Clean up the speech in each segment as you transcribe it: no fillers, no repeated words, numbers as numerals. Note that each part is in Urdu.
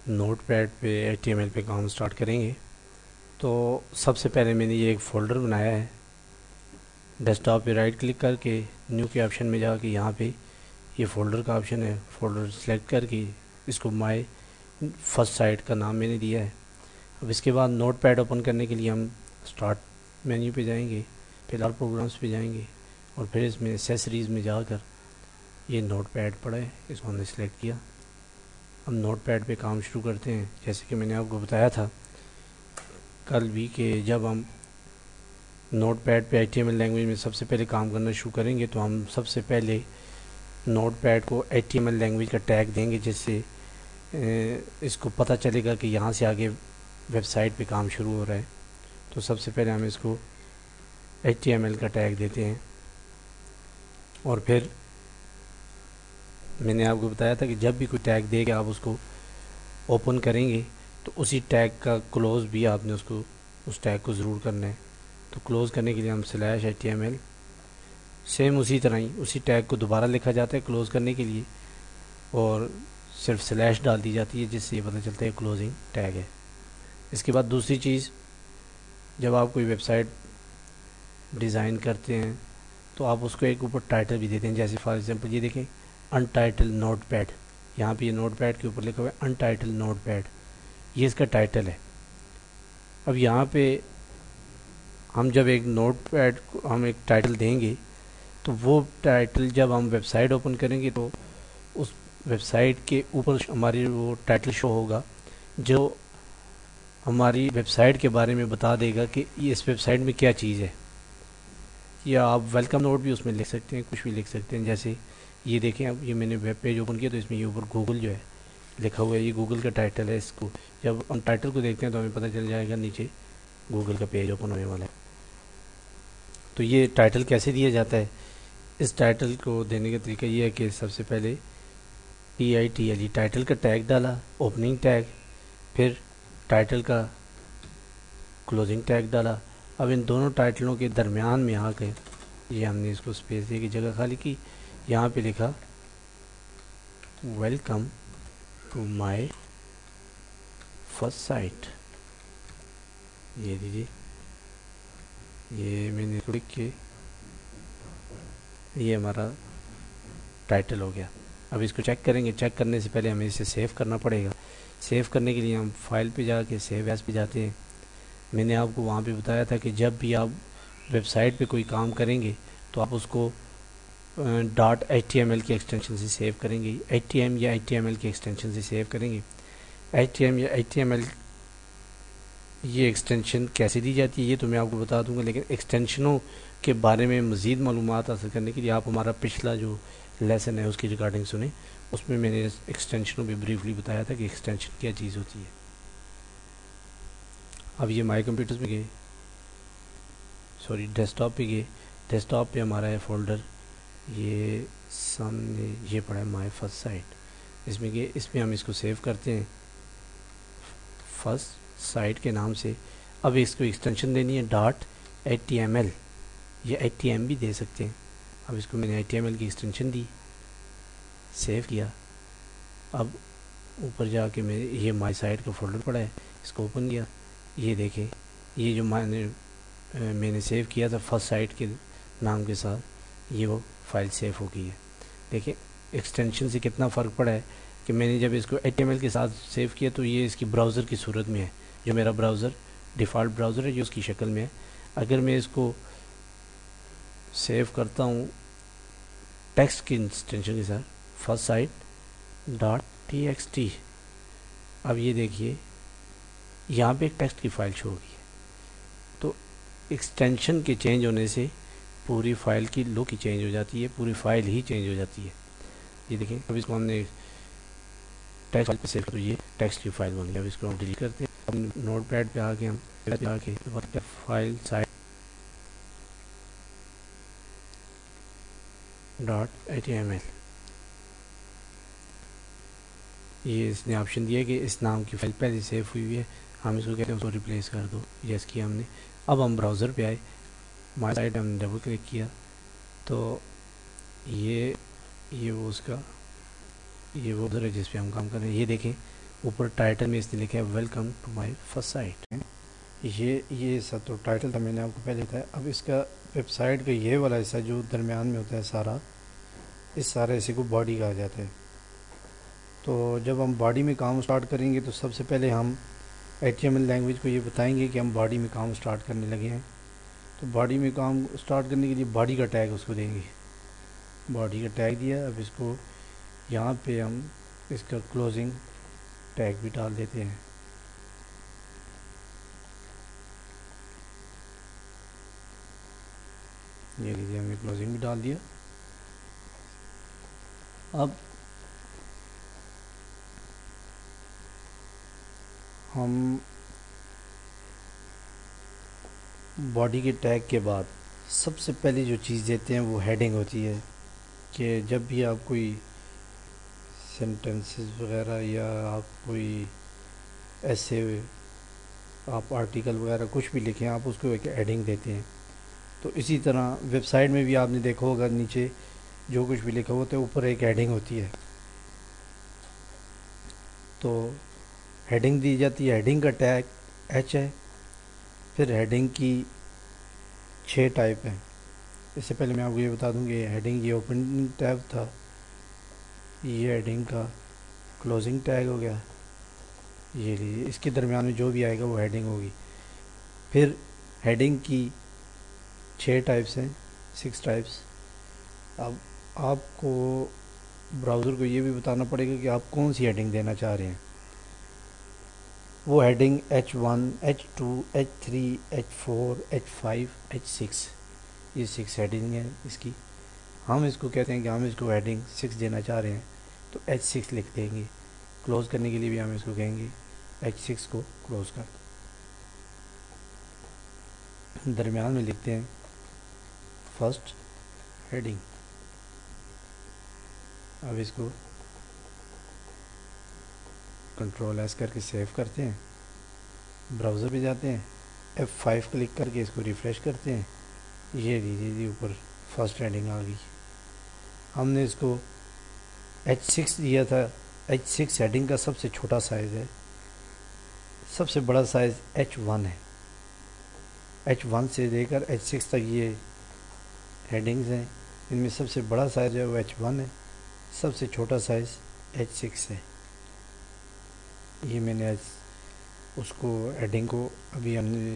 نوٹ پیڈ پہ HTML پہ کام سٹارٹ کریں گے تو سب سے پہلے میں نے یہ ایک فولڈر بنایا ہے. ڈیسک ٹاپ پہ رائٹ کلک کر کے نیو کے آپشن میں جا کے یہاں پہ یہ فولڈر کا آپشن ہے، فولڈر سلیکٹ کر کے اس کو مائی فرسٹ سائٹ کا نام میں نے دیا ہے. اب اس کے بعد نوٹ پیڈ اوپن کرنے کے لیے ہم سٹارٹ مینیو پہ جائیں گے، پھر آل پروگرامس پہ جائیں گے اور پھر اس میں ایکسیسریز میں جا کر یہ نوٹ پیڈ پڑا ہے، اس کو ہم نے سلیکٹ کیا. ہم نوٹ پیڈ پہ کام شروع کرتے ہیں. جیسے کہ میں نے آپ کو بتایا تھا کل بھی کہ جب ہم نوٹ پیڈ پہ HTML لینگویج میں سب سے پہلے کام کرنا شروع کریں گے تو ہم سب سے پہلے نوٹ پیڈ کو HTML لینگویج کا ٹیگ دیں گے، جس سے اس کو پتہ چلے گا کہ یہاں سے آگے ویب سائٹ پہ کام شروع ہو رہا ہے. تو سب سے پہلے ہم اس کو HTML کا ٹیگ دیتے ہیں اور پھر میں نے آپ کو بتایا تھا کہ جب بھی کوئی ٹیگ دے کے آپ اس کو اوپن کریں گے تو اسی ٹیگ کا کلوز بھی آپ نے اس ٹیگ کو ضرور کرنا ہے. تو کلوز کرنے کے لیے ہم /HTML سیم اسی طرح ہی اسی ٹیگ کو دوبارہ لکھا جاتا ہے کلوز کرنے کے لیے اور صرف سلیش ڈال دی جاتی ہے، جس سے یہ پتہ چلتا ہے کلوزنگ ٹیگ ہے. اس کے بعد دوسری چیز، جب آپ کوئی ویب سائٹ ڈیزائن کرتے ہیں تو آپ اس کو ایک اوپر ٹائٹل بھی دیتے ہیں. جیسے فار ایگزامپل یہ دیکھیں انٹائٹل نوٹ پیڈ، یہاں پہ یہ نوٹ پیڈ کے اوپر لکھا ہوا ہے انٹائٹل نوٹ پیڈ، یہ اس کا ٹائٹل ہے. اب یہاں پہ ہم جب ایک نوٹ پیڈ کو ہم ایک ٹائٹل دیں گے تو وہ ٹائٹل جب ہم ویب سائٹ اوپن کریں گے تو اس ویب سائٹ کے اوپر ہماری وہ ٹائٹل شو ہوگا جو ہماری ویب سائٹ کے بارے میں بتا دے گا کہ یہ اس ویب سائٹ میں کیا چیز ہے. یا آپ ویلکم نوٹ بھی اس میں لکھ سکتے ہیں، کچھ بھی لکھ سکتے ہیں. جیسے یہ دیکھیں اب یہ میں نے ویب پیج اوپن کیا تو اس میں یہ اوپر گوگل جو ہے لکھا ہوا ہے، یہ گوگل کا ٹائٹل ہے. اس کو جب ہم ٹائٹل کو دیکھتے ہیں تو ہمیں پتہ چل جائے گا نیچے گوگل کا پیج اوپن ہونے والا ہے. تو یہ ٹائٹل کیسے دیا جاتا ہے؟ اس ٹائٹل کو دینے کا طریقہ یہ ہے کہ سب سے پہلے TITLE ٹائٹل کا ٹیگ ڈالا، اوپننگ ٹیگ، پھر ٹائٹل کا کلوزنگ ٹیگ ڈالا. اب ان دونوں ٹائٹلوں کے درمیان میں آ کے یہ ہم نے اس کو اسپیس دے کے جگہ خالی کی، یہاں پہ لکھا welcome to my first site. یہ دیجیے، یہ میں نے لکھ کے یہ ہمارا ٹائٹل ہو گیا. اب اس کو چیک کریں گے. چیک کرنے سے پہلے ہمیں اسے سیو کرنا پڑے گا. سیو کرنے کے لیے ہم فائل پہ جا کے سیو ایز پہ جاتے ہیں. میں نے آپ کو وہاں پہ بتایا تھا کہ جب بھی آپ ویب سائٹ پہ کوئی کام کریں گے تو آپ اس کو .html کی ایکسٹینشن سے سیو کریں گے، HTML یا HTML کی ایکسٹینشن سے سیو کریں گے. HTML یا HTML یہ ایکسٹینشن کیسے دی جاتی ہے یہ تو میں آپ کو بتا دوں گا، لیکن ایکسٹینشنوں کے بارے میں مزید معلومات حاصل کرنے کے لیے آپ ہمارا پچھلا جو لیسن ہے اس کی ریکارڈنگ سنیں. اس میں نے ایکسٹینشنوں پہ بریفلی بتایا تھا کہ ایکسٹینشن کیا چیز ہوتی ہے. اب یہ مائی کمپیوٹرز میں گئے، ڈیسک ٹاپ پہ گئے. ڈیسک ٹاپ پہ ہمارا ہے فولڈر، یہ سامنے یہ پڑا ہے مائی فرسٹ سائٹ. اس میں گئے، اس میں ہم اس کو سیو کرتے ہیں فرسٹ سائٹ کے نام سے. اب اس کو ایکسٹینشن دینی ہے .html یا HTML بھی دے سکتے ہیں. اب اس کو میں نے HTML کی ایکسٹینشن دی، سیو کیا. اب اوپر جا کے یہ مائی سائٹ کا فولڈر پڑا ہے، اس کو اوپن کیا. یہ دیکھیں یہ جو میں نے سیو کیا تھا فرسٹ سائٹ کے نام کے ساتھ، یہ وہ فائل سیو ہو گئی ہے. دیکھیں ایکسٹینشن سے کتنا فرق پڑا ہے کہ میں نے جب اس کو HTML کے ساتھ سیو کیا تو یہ اس کی براؤزر کی صورت میں ہے، جو میرا براؤزر ڈیفالٹ براؤزر ہے جو اس کی شکل میں ہے. اگر میں اس کو سیو کرتا ہوں ٹیکسٹ کی ایکسٹینشن کے ساتھ فرسٹ سائٹ .txt، اب یہ دیکھیے یہاں پہ ایک ٹیکسٹ کی فائل شو ہوگی. تو ایکسٹینشن کے چینج ہونے سے پوری فائل کی لک ہی چینج ہو جاتی ہے، پوری فائل ہی چینج ہو جاتی ہے. یہ دیکھیں اب اس کو ہم نے ٹیکسٹ فائل پہ سیو کر، تو یہ ٹیکسٹ کی فائل بن گئی. اب اس کو ہم ڈیلیٹ کرتے ہیں. اب نوٹ پیڈ پہ آ کے ہم فائل سائٹ .html، یہ اس نے آپشن دیا کہ اس نام کی فائل پہلے سیو ہوئی ہوئی ہے، ہم اس کو کہتے ہیں اس کو ریپلیس کر دو. یس کیا ہم نے. اب ہم براؤزر پہ آئے، مائی سائٹ ہم نے ڈبل کلک کیا تو یہ وہ اس کا یہ وہ ادھر ہے جس پہ ہم کام کر رہے ہیں. یہ دیکھیں اوپر ٹائٹل میں اس نے لکھا ہے welcome to my first site. یہ سب تو ٹائٹل تھا، میں نے آپ کو پہلے بتایا. اب اس کا ویب سائٹ کا یہ والا حصہ جو درمیان میں ہوتا ہے سارا، اس سارے حصے کو باڈی کہا جاتا ہے. تو جب ہم باڈی میں کام سٹارٹ کریں گے تو سب سے پہلے ہم HTML لینگویج کو یہ بتائیں گے کہ ہم باڈی میں کام سٹارٹ کرنے لگے ہیں. تو باڈی میں کام سٹارٹ کرنے کے لیے باڈی کا ٹیگ اس کو دیں گے. باڈی کا ٹیگ دیا. اب اس کو یہاں پہ ہم اس کا کلوزنگ ٹیگ بھی ڈال دیتے ہیں. یہ لیجیے، ہم نے کلوزنگ بھی ڈال دیا. اب ہم باڈی کے ٹیگ کے بعد سب سے پہلی جو چیز دیتے ہیں وہ ہیڈنگ ہوتی ہے. کہ جب بھی آپ کوئی سینٹنسز وغیرہ یا آپ کوئی ایسے آپ آرٹیکل وغیرہ کچھ بھی لکھیں، آپ اس کو ایک ہیڈنگ دیتے ہیں. تو اسی طرح ویب سائٹ میں بھی آپ نے دیکھا ہوگا، نیچے جو کچھ بھی لکھا ہوتا ہے اوپر ایک ہیڈنگ ہوتی ہے. تو ہیڈنگ دی جاتی ہے. ہیڈنگ کا ٹیگ H ہے. پھر ہیڈنگ کی 6 ٹائپ ہیں. اس سے پہلے میں آپ کو یہ بتا دوں کہ ہیڈنگ یہ اوپننگ ٹیگ تھا، یہ ہیڈنگ کا کلوزنگ ٹیگ ہو گیا. یہ لیجیے، اس کے درمیان میں جو بھی آئے گا وہ ہیڈنگ ہوگی. پھر ہیڈنگ کی 6 ٹائپس ہیں، 6 ٹائپس. اب آپ کو براؤزر کو یہ بھی بتانا پڑے گا کہ آپ کون سی ہیڈنگ دینا چاہ رہے ہیں. وہ heading H1 H2 H3 H4 H5 H6، یہ 6 ہیڈنگ ہیں اس کی. ہم اس کو کہتے ہیں کہ ہم اس کو ہیڈنگ 6 دینا چاہ رہے ہیں تو H6 لکھ دیں گے. کلوز کرنے کے لیے بھی ہم اس کو کہیں گے H6 کو کلوز کر. درمیان میں لکھتے ہیں فرسٹ ہیڈنگ. اب اس کو کنٹرول ایس کر کے سیو کرتے ہیں. براؤزر پہ جاتے ہیں، F5 کلک کر کے اس کو ریفریش کرتے ہیں. یہ لیجیے جی، اوپر فرسٹ ہیڈنگ آ گئی. ہم نے اس کو H6 دیا تھا. H6 ہیڈنگ کا سب سے چھوٹا سائز ہے. سب سے بڑا سائز H1 ہے. H1 سے لے کر H6 تک یہ ہیڈنگز ہیں. ان میں سب سے بڑا سائز ہے وہ H1 ہے. سب سے چھوٹا سائز H6 ہے. یہ میں نے اس کو ہیڈنگ کو ابھی ہم نے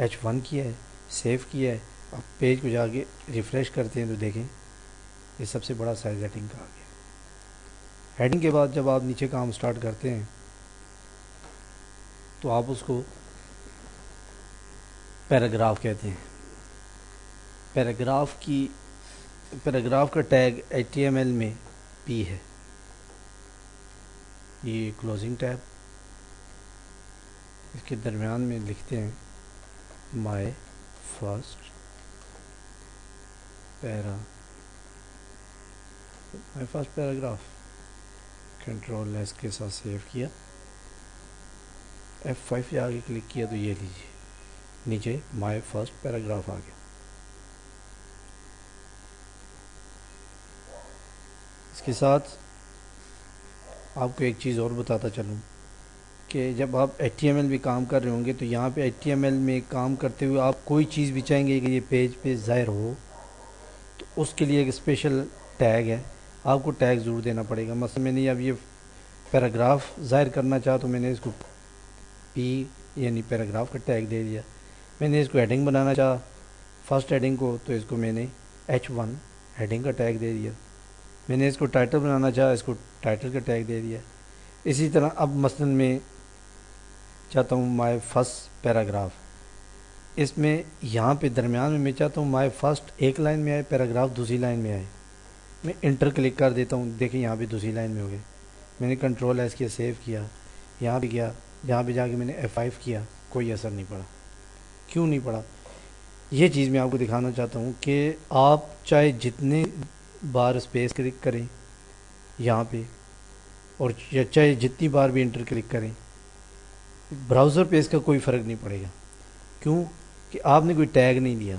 H1 کیا ہے، سیو کیا ہے. اب پیج کو جا کے ریفریش کرتے ہیں تو دیکھیں یہ سب سے بڑا سائز ہیڈنگ کا آ گیا. ہیڈنگ کے بعد جب آپ نیچے کام سٹارٹ کرتے ہیں تو آپ اس کو پیراگراف کہتے ہیں. پیراگراف کا ٹیگ HTML میں P ہے. یہ کلوزنگ ٹیب. اس کے درمیان میں لکھتے ہیں my first paragraph. Control S کے ساتھ سیو کیا. F5 سے آگے کلک کیا تو یہ لیجیے نیچے مائی فرسٹ پیراگراف آ گیا. اس کے ساتھ آپ کو ایک چیز اور بتاتا چلوں کہ جب آپ HTML بھی کام کر رہے ہوں گے تو یہاں پہ HTML میں کام کرتے ہوئے آپ کوئی چیز بھی چاہیں گے کہ یہ پیج پہ ظاہر ہو تو اس کے لیے ایک اسپیشل ٹیگ ہے. آپ کو ٹیگ ضرور دینا پڑے گا. مثلا میں نے اب یہ پیراگراف ظاہر کرنا چاہا تو میں نے اس کو P یعنی پیراگراف کا ٹیگ دے دیا. میں نے اس کو ہیڈنگ بنانا چاہا فرسٹ ہیڈنگ کو تو اس کو میں نے H1 ہیڈنگ کا ٹیگ دے دیا. میں نے اس کو ٹائٹل بنانا چاہا، اس کو ٹائٹل کا ٹیگ دے دیا. اسی طرح اب مثلا میں چاہتا ہوں مائی فرسٹ پیراگراف. اس میں یہاں پہ درمیان میں چاہتا ہوں مائی فرسٹ ایک لائن میں آئے، پیراگراف دوسری لائن میں آئے. میں انٹر کلک کر دیتا ہوں، دیکھیں یہاں پہ دوسری لائن میں ہو گئے. میں نے کنٹرول ایس کیا، سیو کیا. یہاں پہ گیا، یہاں پہ جا کے میں نے F5 کیا، کوئی اثر نہیں پڑا. کیوں نہیں پڑا؟ یہ چیز میں آپ کو دکھانا چاہتا ہوں کہ آپ چاہے جتنے بار اسپیس کلک کریں یہاں پہ اور چاہے جتنی بار بھی انٹر کلک کریں، براؤزر پہ اس کا کوئی فرق نہیں پڑے گا. کیوں کہ آپ نے کوئی ٹیگ نہیں دیا.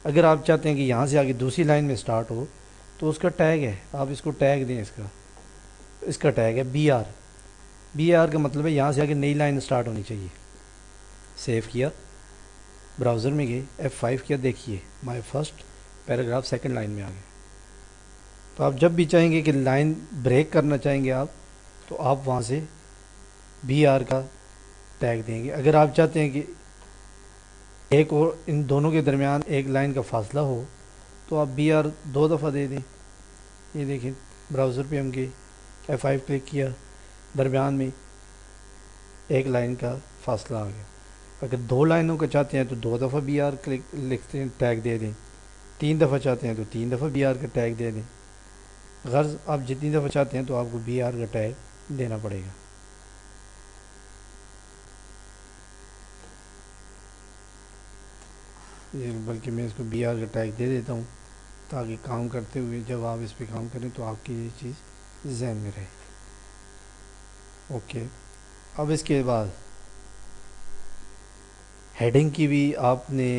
اگر آپ چاہتے ہیں کہ یہاں سے آگے دوسری لائن میں سٹارٹ ہو تو اس کا ٹیگ ہے، آپ اس کو ٹیگ دیں. اس کا ٹیگ ہے BR. بی آر کا مطلب ہے یہاں سے آگے نئی لائن سٹارٹ ہونی چاہیے. سیو کیا, براؤزر میں گئے, F5 کیا, دیکھیے my first paragraph second line میں آ گئے. تو آپ جب بھی چاہیں گے کہ لائن بریک کرنا چاہیں گے آپ, تو آپ وہاں سے بی آر کا ٹیگ دیں گے. اگر آپ چاہتے ہیں کہ ایک اور ان دونوں کے درمیان ایک لائن کا فاصلہ ہو تو آپ بی آر 2 دفعہ دے دیں. یہ دیکھیں براؤزر پہ ہم گئے, F5 کلک کیا, درمیان میں ایک لائن کا فاصلہ آ گیا. اگر 2 لائنوں کا چاہتے ہیں تو 2 دفعہ بی آر کلک لکھتے ہیں, ٹیگ دے دیں. 3 دفعہ چاہتے ہیں تو 3 دفعہ بی آر کا ٹیگ دے دیں. غرض آپ جتنی دفعہ چاہتے ہیں تو آپ کو بی آر کا ٹیگ دینا پڑے گا. بلکہ میں اس کو بی آر کا ٹیگ دے دیتا ہوں تاکہ کام کرتے ہوئے جب آپ اس پہ کام کریں تو آپ کی یہ چیز ذہن میں رہے. اوکے, اب اس کے بعد ہیڈنگ کی بھی آپ نے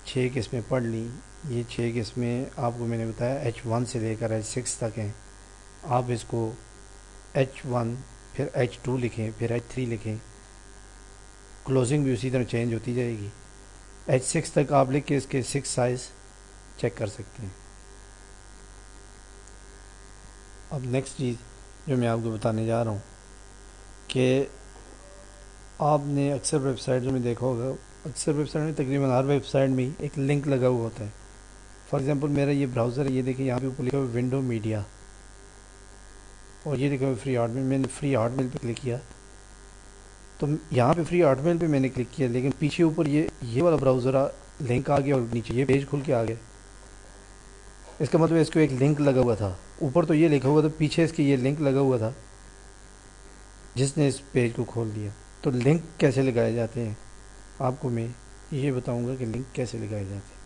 6 قسمیں پڑھ لی. یہ 6 قسمیں آپ کو میں نے بتایا H1 سے لے کر H6 تک ہیں. آپ اس کو H1 پھر H2 لکھیں, پھر H3 لکھیں. کلوزنگ بھی اسی طرح چینج ہوتی جائے گی. H6 تک آپ لکھ کے اس کے 6 سائز چیک کر سکتے ہیں. اب نیکسٹ چیز جو میں آپ کو بتانے جا رہا ہوں کہ آپ نے اکثر ویب سائٹوں میں دیکھا ہوگا, اکثر ویب سائٹ میں تقریباً ہر ویب سائٹ میں ایک لنک لگا ہوا ہوتا ہے. فار ایگزامپل میرا یہ براؤزر ہے, یہ دیکھیں یہاں پہ اوپر لکھا ہوا ونڈو میڈیا, اور یہ دیکھا فری ہارٹ میل. میں نے فری ہارٹ میل پہ کلک کیا تو یہاں پہ فری ہارٹ میل پہ میں نے کلک کیا, لیکن پیچھے اوپر یہ والا براؤزر لنک آ گیا اور نیچے یہ پیج کھل کے آ گیا. اس کا مطلب اس کو ایک لنک لگا ہوا تھا. اوپر تو یہ لکھا ہوا تھا, پیچھے اس کی یہ لنک لگا ہوا تھا جس نے اس پیج کو کھول دیا. تو لنک کیسے لگائے جاتے ہیں آپ کو میں یہ بتاؤں گا کہ لنک کیسے لگائے جاتے ہیں.